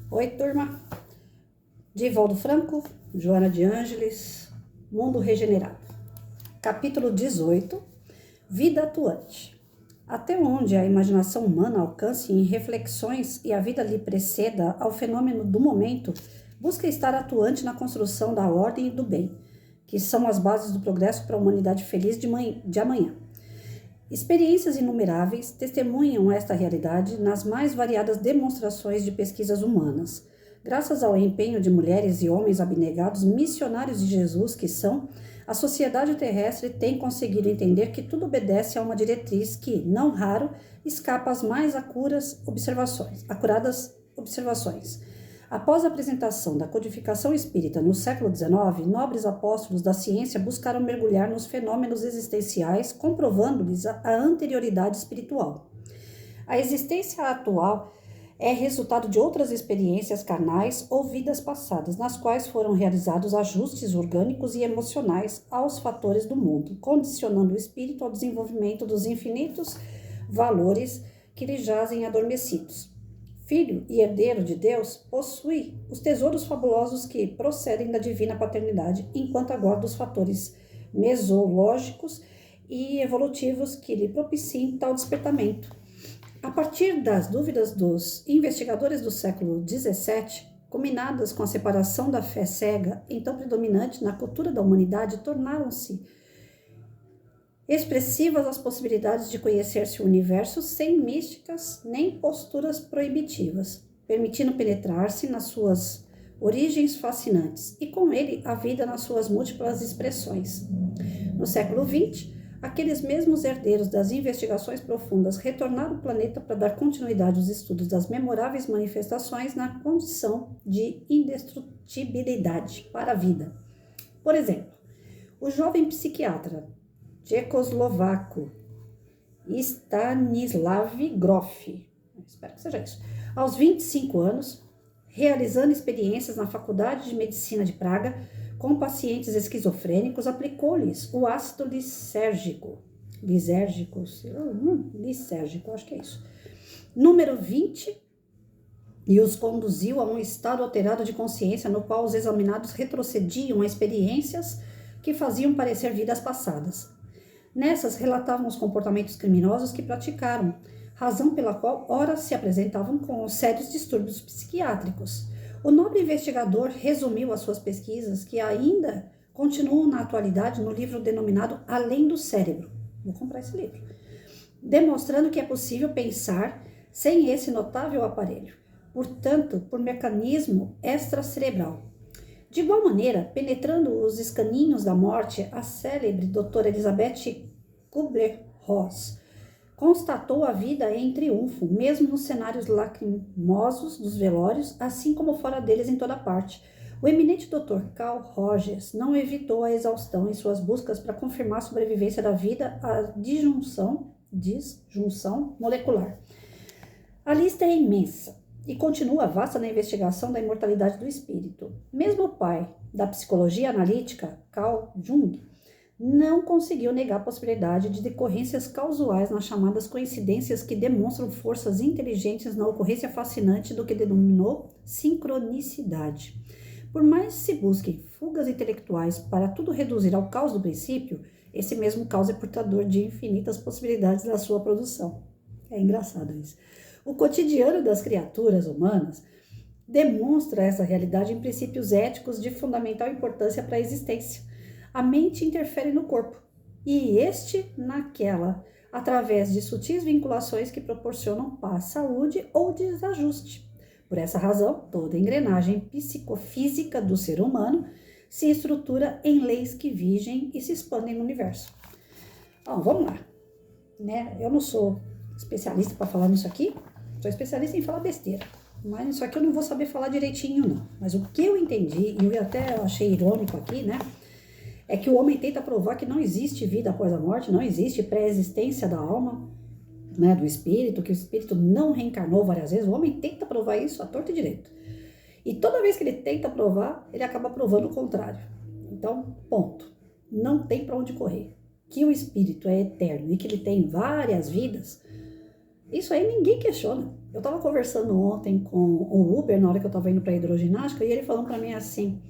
Oi, turma. Divaldo Franco, Joana de Ângeles, Mundo Regenerado. Capítulo 18, Vida Atuante. Até onde a imaginação humana alcance em reflexões e a vida lhe preceda ao fenômeno do momento, busca estar atuante na construção da ordem e do bem, que são as bases do progresso para a humanidade feliz de amanhã. Experiências inumeráveis testemunham esta realidade nas mais variadas demonstrações de pesquisas humanas. Graças ao empenho de mulheres e homens abnegados, missionários de Jesus que são, a sociedade terrestre tem conseguido entender que tudo obedece a uma diretriz que, não raro, escapa às mais acuradas observações. Após a apresentação da codificação espírita no século XIX, nobres apóstolos da ciência buscaram mergulhar nos fenômenos existenciais, comprovando-lhes a anterioridade espiritual. A existência atual é resultado de outras experiências carnais ou vidas passadas, nas quais foram realizados ajustes orgânicos e emocionais aos fatores do mundo, condicionando o espírito ao desenvolvimento dos infinitos valores que lhe jazem adormecidos. Filho e herdeiro de Deus, possui os tesouros fabulosos que procedem da divina paternidade, enquanto aguarda os fatores mesológicos e evolutivos que lhe propiciem tal despertamento. A partir das dúvidas dos investigadores do século XVII, combinadas com a separação da fé cega, então predominante na cultura da humanidade, tornaram-se expressivas as possibilidades de conhecer-se o universo sem místicas nem posturas proibitivas, permitindo penetrar-se nas suas origens fascinantes e com ele a vida nas suas múltiplas expressões. No século XX, aqueles mesmos herdeiros das investigações profundas retornaram ao planeta para dar continuidade aos estudos das memoráveis manifestações na condição de indestrutibilidade para a vida. Por exemplo, o jovem psiquiatra tchecoslovaco Stanislav Grof, espero que seja isso, aos 25 anos, realizando experiências na Faculdade de Medicina de Praga com pacientes esquizofrênicos, aplicou-lhes o ácido lisérgico, acho que é isso, número 20, e os conduziu a um estado alterado de consciência no qual os examinados retrocediam a experiências que faziam parecer vidas passadas. Nessas relatavam os comportamentos criminosos que praticaram, razão pela qual ora se apresentavam com sérios distúrbios psiquiátricos. O nobre investigador resumiu as suas pesquisas, que ainda continuam na atualidade, no livro denominado Além do Cérebro. Vou comprar esse livro. Demonstrando que é possível pensar sem esse notável aparelho, portanto, por mecanismo extracerebral. De igual maneira, penetrando os escaninhos da morte, a célebre doutora Elizabeth Kubler-Ross constatou a vida em triunfo, mesmo nos cenários lacrimosos dos velórios, assim como fora deles em toda parte. O eminente Dr. Carl Rogers não evitou a exaustão em suas buscas para confirmar a sobrevivência da vida à disjunção molecular. A lista é imensa e continua vasta na investigação da imortalidade do espírito. Mesmo o pai da psicologia analítica, Carl Jung, não conseguiu negar a possibilidade de decorrências causais nas chamadas coincidências que demonstram forças inteligentes na ocorrência fascinante do que denominou sincronicidade. Por mais se busquem fugas intelectuais para tudo reduzir ao caos do princípio, esse mesmo caos é portador de infinitas possibilidades da sua produção. É engraçado isso. O cotidiano das criaturas humanas demonstra essa realidade em princípios éticos de fundamental importância para a existência. A mente interfere no corpo, e este naquela, através de sutis vinculações que proporcionam paz, saúde ou desajuste. Por essa razão, toda engrenagem psicofísica do ser humano se estrutura em leis que vigem e se expandem no universo. Bom, vamos lá. Eu não sou especialista para falar nisso aqui, sou especialista em falar besteira. Mas isso aqui eu não vou saber falar direitinho, não. Mas o que eu entendi, e eu até achei irônico aqui, é que o homem tenta provar que não existe vida após a morte, não existe pré-existência da alma, do espírito, que o espírito não reencarnou várias vezes. O homem tenta provar isso à torta e direito. E toda vez que ele tenta provar, ele acaba provando o contrário. Então, ponto. Não tem para onde correr. Que o espírito é eterno e que ele tem várias vidas, Isso aí ninguém questiona. Eu tava conversando ontem com o Uber, na hora que eu tava indo pra hidroginástica, e ele falando pra mim assim,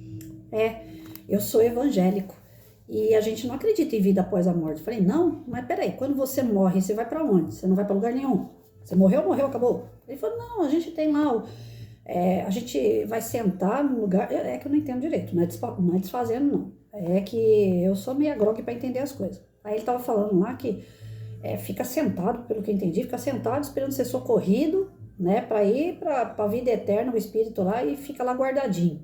eu sou evangélico e a gente não acredita em vida após a morte. Eu falei, não, mas peraí, quando você morre, você vai pra onde? Você não vai pra lugar nenhum. Você morreu, morreu, acabou. Ele falou, não, a gente tem lá a gente vai sentar no lugar. É que eu não entendo direito, não é desfazendo, não. É que eu sou meio grogue pra entender as coisas. Aí ele tava falando lá que fica sentado, pelo que eu entendi, fica sentado esperando ser socorrido, né, pra ir pra vida eterna, o espírito lá, e fica lá guardadinho.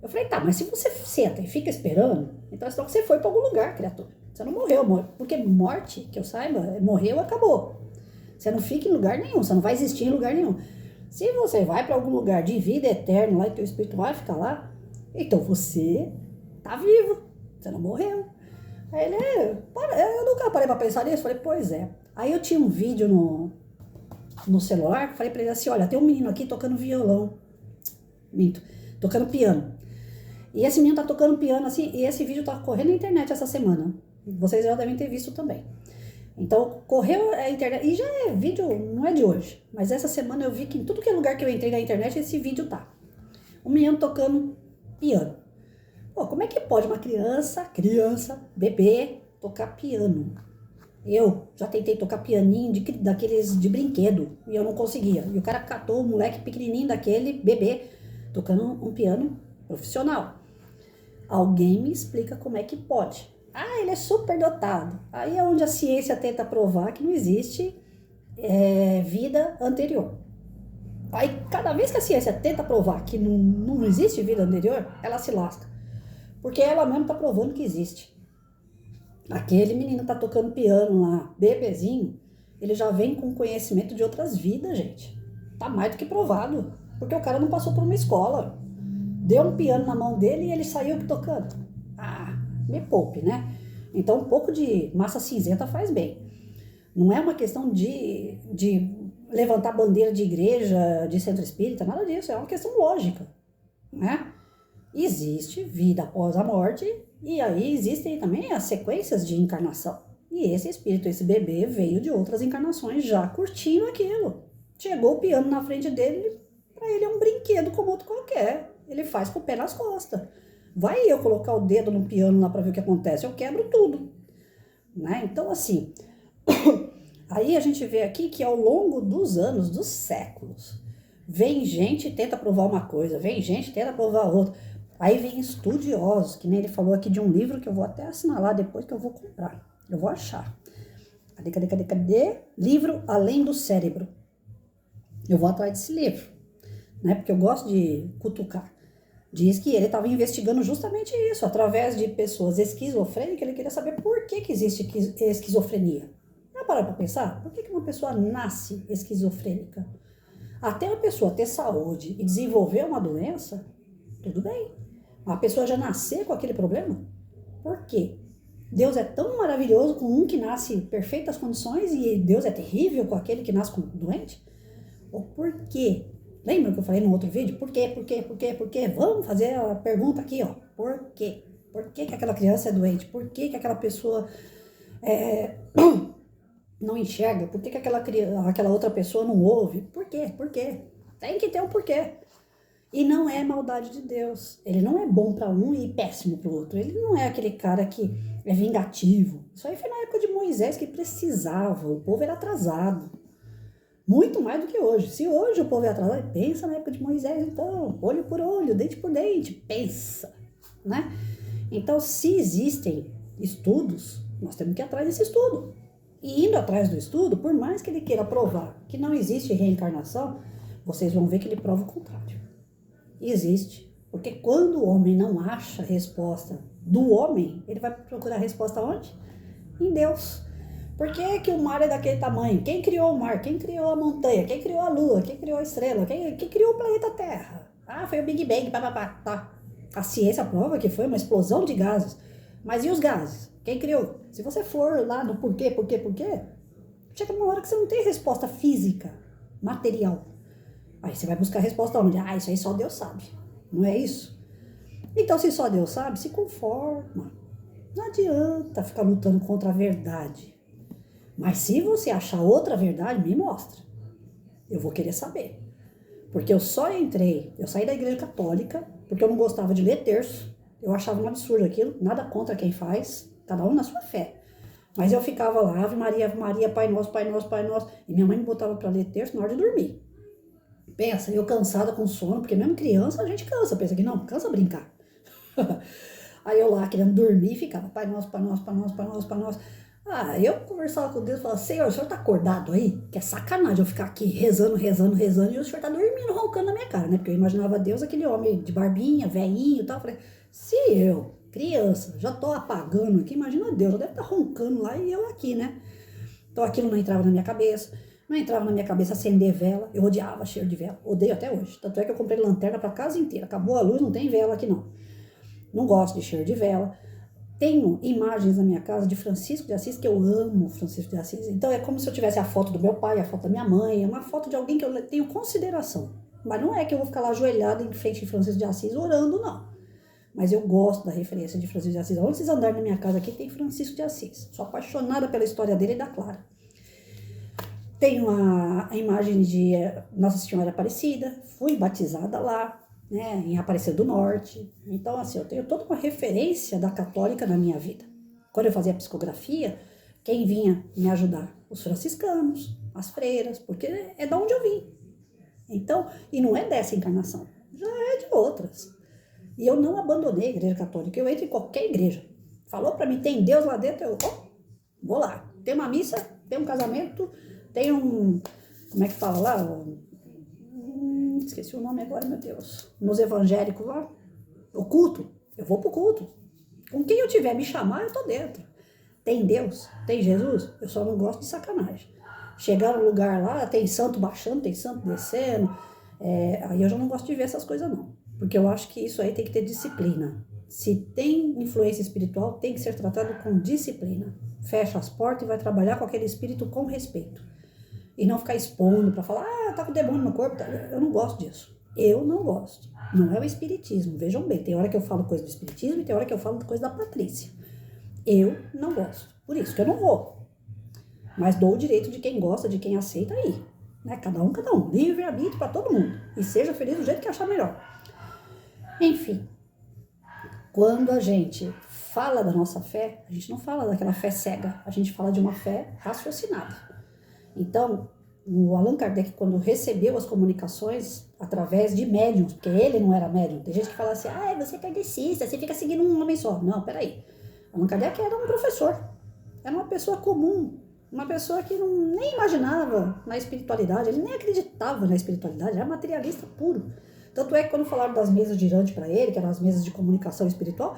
Eu falei, tá, mas se você senta e fica esperando, então é sinal que você foi pra algum lugar, criatura. Você não morreu, porque morte, que eu saiba, morreu, acabou. Você não fica em lugar nenhum, você não vai existir em lugar nenhum. Se você vai pra algum lugar de vida eterna lá e teu espírito vai ficar lá, então você tá vivo, você não morreu. Aí ele, eu nunca parei pra pensar nisso. Falei, pois é. Aí eu tinha um vídeo no celular, falei pra ele assim, olha, tem um menino aqui tocando violão. Minto, tocando piano. E esse menino tá tocando piano assim, e esse vídeo tá correndo na internet essa semana. Vocês já devem ter visto também. Então, correu a internet, e já é vídeo, não é de hoje, mas essa semana eu vi que em tudo que é lugar que eu entrei na internet, esse vídeo tá. O menino tocando piano. Pô, como é que pode uma criança, bebê, tocar piano? Eu já tentei tocar pianinho daqueles de brinquedo e eu não conseguia. E o cara catou um moleque pequenininho daquele, bebê, tocando um piano profissional. Alguém me explica como é que pode. Ah, ele é super dotado. Aí é onde a ciência tenta provar que não existe vida anterior. Aí cada vez que a ciência tenta provar que não existe vida anterior, ela se lasca. Porque ela mesma tá provando que existe. Aquele menino tá tocando piano lá, bebezinho, ele já vem com conhecimento de outras vidas, gente. Tá mais do que provado. Porque o cara não passou por uma escola. Deu um piano na mão dele e ele saiu tocando. Ah, me poupe, né? Então um pouco de massa cinzenta faz bem. Não é uma questão de levantar bandeira de igreja, de centro espírita, nada disso. É uma questão lógica, né? Existe vida após a morte e aí existem também as sequências de encarnação. E esse espírito, esse bebê, veio de outras encarnações já curtindo aquilo. Chegou o piano na frente dele, para ele é um brinquedo como outro qualquer. Ele faz com o pé nas costas. Vai eu colocar o dedo no piano lá para ver o que acontece, eu quebro tudo. Né? Então, assim, aí a gente vê aqui que ao longo dos anos, dos séculos, vem gente e tenta provar uma coisa, vem gente e tenta provar outra. Aí vem estudiosos, que nem ele falou aqui de um livro que eu vou até assinalar depois que eu vou comprar. Eu vou achar. Cadê? Livro Além do Cérebro. Eu vou atrás desse livro, né? Porque eu gosto de cutucar. Diz que ele estava investigando justamente isso, através de pessoas esquizofrênicas, ele queria saber por que existe esquizofrenia. Já parou para pensar? Por que uma pessoa nasce esquizofrênica? Até a pessoa ter saúde e desenvolver uma doença, tudo bem. A pessoa já nascer com aquele problema? Por quê? Deus é tão maravilhoso com um que nasce em perfeitas condições e Deus é terrível com aquele que nasce doente? Ou por quê? Lembra que eu falei no outro vídeo? Por quê? Vamos fazer a pergunta aqui, ó. Por quê? Por que aquela criança é doente? Por que aquela pessoa não enxerga? Por que aquela outra pessoa não ouve? Por quê? Tem que ter um porquê. E não é maldade de Deus. Ele não é bom para um e péssimo para o outro. Ele não é aquele cara que é vingativo. Isso aí foi na época de Moisés que precisava. O povo era atrasado. Muito mais do que hoje. Se hoje o povo é atrasado, pensa na época de Moisés, então. Olho por olho, dente por dente. Pensa, né? Então, se existem estudos, nós temos que ir atrás desse estudo. E indo atrás do estudo, por mais que ele queira provar que não existe reencarnação, vocês vão ver que ele prova o contrário. Existe. Porque quando o homem não acha a resposta do homem, ele vai procurar a resposta onde? Em Deus. Por que o mar é daquele tamanho? Quem criou o mar? Quem criou a montanha? Quem criou a lua? Quem criou a estrela? Quem criou o planeta Terra? Ah, foi o Big Bang, papapá. Tá. A ciência prova que foi uma explosão de gases. Mas e os gases? Quem criou? Se você for lá no porquê, chega uma hora que você não tem resposta física, material. Aí você vai buscar a resposta onde? Ah, isso aí só Deus sabe. Não é isso? Então, se só Deus sabe, se conforma. Não adianta ficar lutando contra a verdade. Mas se você achar outra verdade, me mostra. eu vou querer saber. Porque eu saí da igreja católica, porque eu não gostava de ler terço, eu achava um absurdo aquilo, nada contra quem faz, cada um na sua fé. Mas eu ficava lá, Ave Maria, Pai Nosso, Pai Nosso, Pai Nosso, e minha mãe me botava para ler terço na hora de dormir. Pensa, eu cansada com sono, porque mesmo criança a gente cansa, pensa que não, cansa brincar. Aí eu lá querendo dormir, ficava Pai Nosso, Pai Nosso, Pai Nosso, Pai Nosso, Pai Nosso. Eu conversava com Deus e falava, Senhor, o senhor tá acordado aí? Que é sacanagem eu ficar aqui rezando, e o senhor tá dormindo, roncando na minha cara, né? Porque eu imaginava Deus, aquele homem de barbinha, velhinho e tal. Eu falei, se eu, criança, já tô apagando aqui, imagina Deus, eu deve estar roncando lá e eu aqui, né? Então aquilo não entrava na minha cabeça. Não entrava na minha cabeça acender vela. Eu odiava cheiro de vela. Odeio até hoje. Tanto é que eu comprei lanterna pra casa inteira. Acabou a luz, não tem vela aqui não. Não gosto de cheiro de vela. Tenho imagens na minha casa de Francisco de Assis, que eu amo Francisco de Assis. Então é como se eu tivesse a foto do meu pai, a foto da minha mãe. É uma foto de alguém que eu tenho consideração. Mas não é que eu vou ficar lá ajoelhada em frente de Francisco de Assis orando, não. Mas eu gosto da referência de Francisco de Assis. Onde vocês andarem na minha casa aqui, tem Francisco de Assis. Sou apaixonada pela história dele e da Clara. Tenho a imagem de Nossa Senhora Aparecida, fui batizada lá, né, em Aparecida do Norte. Então, assim, eu tenho toda uma referência da católica na minha vida. Quando eu fazia psicografia, quem vinha me ajudar? Os franciscanos, as freiras, porque é de onde eu vim. Então, e não é dessa encarnação, já é de outras. E eu não abandonei a igreja católica, eu entro em qualquer igreja. Falou pra mim, tem Deus lá dentro, eu vou lá. Tem uma missa, tem um casamento, tem como é que fala lá? Esqueci o nome agora, meu Deus. Nos evangélicos lá, o culto, eu vou pro culto. Com quem eu tiver me chamar, eu tô dentro. Tem Deus, tem Jesus, eu só não gosto de sacanagem. Chegar no lugar lá, tem santo baixando, tem santo descendo, aí eu já não gosto de ver essas coisas não. Porque eu acho que isso aí tem que ter disciplina. Se tem influência espiritual, tem que ser tratado com disciplina. Fecha as portas e vai trabalhar com aquele espírito com respeito. E não ficar expondo para falar, tá com demônio no corpo. Eu não gosto disso. Eu não gosto. Não é o espiritismo. Vejam bem, tem hora que eu falo coisa do espiritismo e tem hora que eu falo coisa da Patrícia. Eu não gosto. Por isso que eu não vou. Mas dou o direito de quem gosta, de quem aceita aí. Né? Cada um. Livre-arbítrio para todo mundo. E seja feliz do jeito que achar melhor. Enfim. Quando a gente fala da nossa fé, a gente não fala daquela fé cega. A gente fala de uma fé raciocinada. Então, o Allan Kardec, quando recebeu as comunicações através de médiums, porque ele não era médium, tem gente que fala assim, você é kardecista, você fica seguindo um homem só. Não, peraí. Allan Kardec era um professor, era uma pessoa comum, uma pessoa que nem imaginava na espiritualidade, ele nem acreditava na espiritualidade, era materialista puro. Tanto é que quando falaram das mesas girantes para ele, que eram as mesas de comunicação espiritual,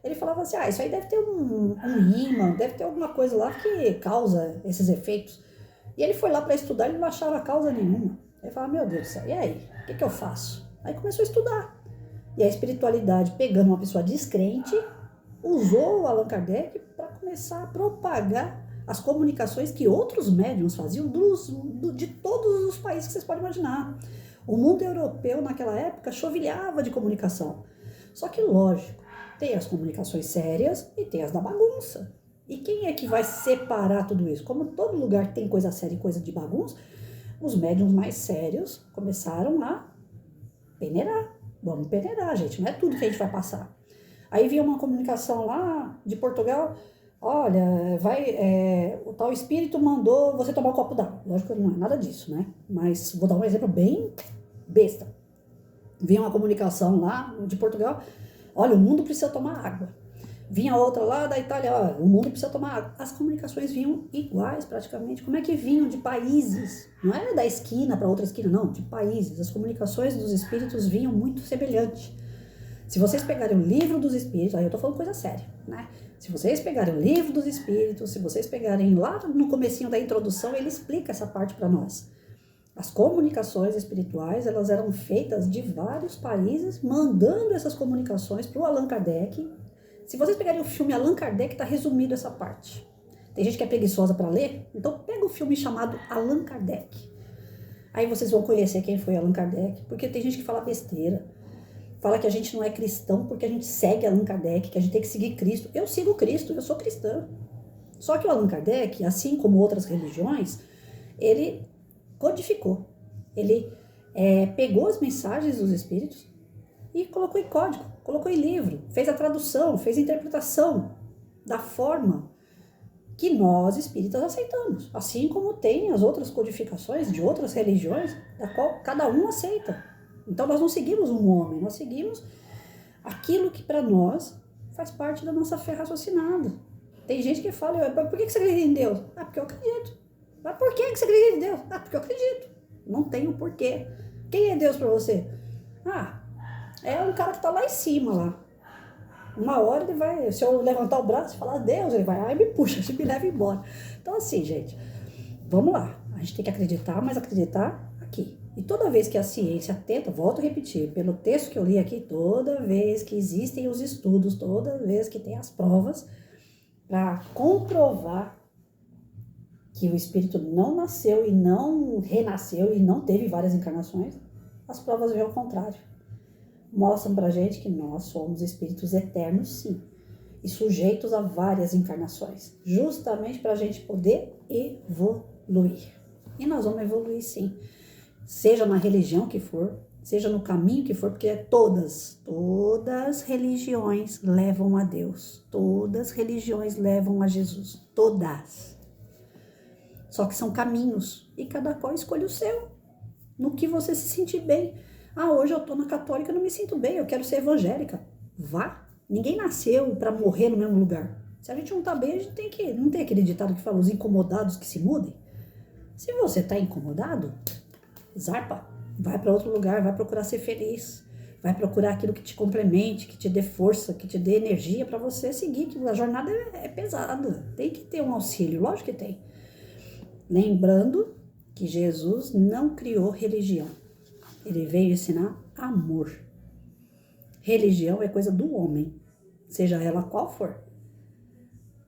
ele falava assim, isso aí deve ter um imã, deve ter alguma coisa lá que causa esses efeitos. E ele foi lá para estudar, ele não achava causa nenhuma. Ele falava, meu Deus do céu, e aí? O que eu faço? Aí começou a estudar. E a espiritualidade, pegando uma pessoa descrente, usou o Allan Kardec para começar a propagar as comunicações que outros médiuns faziam de todos os países que vocês podem imaginar. O mundo europeu, naquela época, chovilhava de comunicação. Só que, lógico, tem as comunicações sérias e tem as da bagunça. E quem é que vai separar tudo isso? Como todo lugar tem coisa séria e coisa de bagunça, os médiuns mais sérios começaram a peneirar. Vamos peneirar, gente, não é tudo que a gente vai passar. Aí vinha uma comunicação lá de Portugal, olha, o tal espírito mandou você tomar um copo d'água. Lógico que não é nada disso, né? Mas vou dar um exemplo bem besta. Vinha uma comunicação lá de Portugal, olha, o mundo precisa tomar água. Vinha outra lá da Itália, ó, o mundo precisa tomar água. As comunicações vinham iguais praticamente. Como é que vinham de países? Não era da esquina para outra esquina, não, de países. As comunicações dos espíritos vinham muito semelhantes. Se vocês pegarem o livro dos espíritos, aí eu tô falando coisa séria, né? Se vocês pegarem o livro dos espíritos, se vocês pegarem lá no comecinho da introdução, ele explica essa parte para nós. As comunicações espirituais, elas eram feitas de vários países, mandando essas comunicações para o Allan Kardec. Se vocês pegarem o filme Allan Kardec, está resumido essa parte. Tem gente que é preguiçosa para ler, então pega o filme chamado Allan Kardec. Aí vocês vão conhecer quem foi Allan Kardec, porque tem gente que fala besteira. Fala que a gente não é cristão porque a gente segue Allan Kardec, que a gente tem que seguir Cristo. Eu sigo Cristo, eu sou cristã. Só que o Allan Kardec, assim como outras religiões, ele codificou. Ele pegou as mensagens dos espíritos e colocou em código, colocou em livro, fez a tradução, fez a interpretação da forma que nós espíritas aceitamos. Assim como tem as outras codificações de outras religiões, da qual cada um aceita. Então nós não seguimos um homem, nós seguimos aquilo que para nós faz parte da nossa fé raciocinada. Tem gente que fala, por que você acredita em Deus? Ah, porque eu acredito. Mas por que você acredita em Deus? Ah, porque eu acredito. Não tem o porquê. Quem é Deus para você? Ah, é um cara que tá lá em cima, lá. Uma hora ele vai, se eu levantar o braço e falar Deus, ele vai, me puxa, me leva embora. Então assim, gente, vamos lá. A gente tem que acreditar, mas acreditar aqui. E toda vez que a ciência tenta, volto a repetir, pelo texto que eu li aqui, toda vez que existem os estudos, toda vez que tem as provas, para comprovar que o espírito não nasceu e não renasceu e não teve várias encarnações, as provas veem ao contrário. Mostram pra gente que nós somos espíritos eternos, sim, e sujeitos a várias encarnações, justamente para a gente poder evoluir. E nós vamos evoluir, sim, seja na religião que for, seja no caminho que for, porque todas religiões levam a Deus, todas religiões levam a Jesus, todas. Só que são caminhos, e cada qual escolhe o seu, no que você se sentir bem. Ah, hoje eu tô na católica, não me sinto bem, eu quero ser evangélica. Vá. Ninguém nasceu para morrer no mesmo lugar. Se a gente não tá bem, a gente não tem aquele ditado que fala, os incomodados que se mudem. Se você tá incomodado, zarpa. Vai para outro lugar, vai procurar ser feliz. Vai procurar aquilo que te complemente, que te dê força, que te dê energia para você seguir, que a jornada é pesada. Tem que ter um auxílio, lógico que tem. Lembrando que Jesus não criou religião. Ele veio ensinar amor. Religião é coisa do homem, seja ela qual for.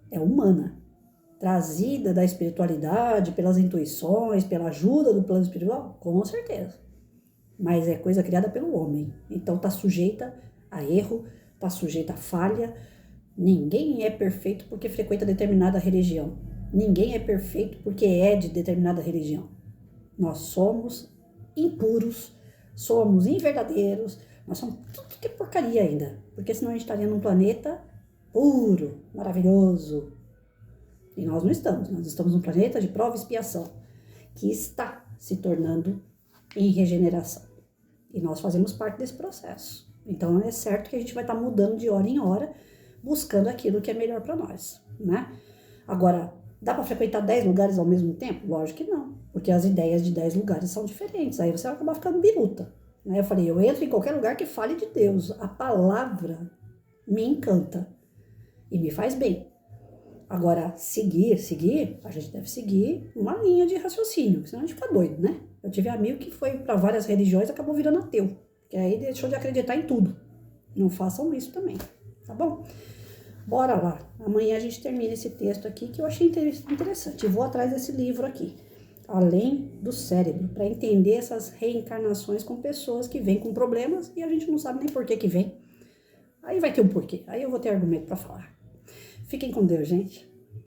É humana, trazida da espiritualidade, pelas intuições, pela ajuda do plano espiritual, com certeza. Mas é coisa criada pelo homem. Então está sujeita a erro, está sujeita a falha. Ninguém é perfeito porque frequenta determinada religião. Ninguém é perfeito porque é de determinada religião. Nós somos impuros, somos inverdadeiros, nós somos tudo que é porcaria ainda, porque senão a gente estaria num planeta puro, maravilhoso. E nós não estamos, nós estamos num planeta de prova e expiação, que está se tornando em regeneração. E nós fazemos parte desse processo. Então é certo que a gente vai estar mudando de hora em hora, buscando aquilo que é melhor para nós, né? Agora, dá para frequentar 10 lugares ao mesmo tempo? Lógico que não, porque as ideias de 10 lugares são diferentes, aí você vai acabar ficando biruta. Né? Eu falei, eu entro em qualquer lugar que fale de Deus, a palavra me encanta e me faz bem. Agora, seguir, a gente deve seguir uma linha de raciocínio, senão a gente fica doido, né? Eu tive amigo que foi para várias religiões e acabou virando ateu, que aí deixou de acreditar em tudo. Não façam isso também, tá bom? Bora lá, amanhã a gente termina esse texto aqui que eu achei interessante. Vou atrás desse livro aqui, Além do Cérebro, para entender essas reencarnações com pessoas que vêm com problemas e a gente não sabe nem por que vem. Aí vai ter um porquê, aí eu vou ter argumento para falar. Fiquem com Deus, gente.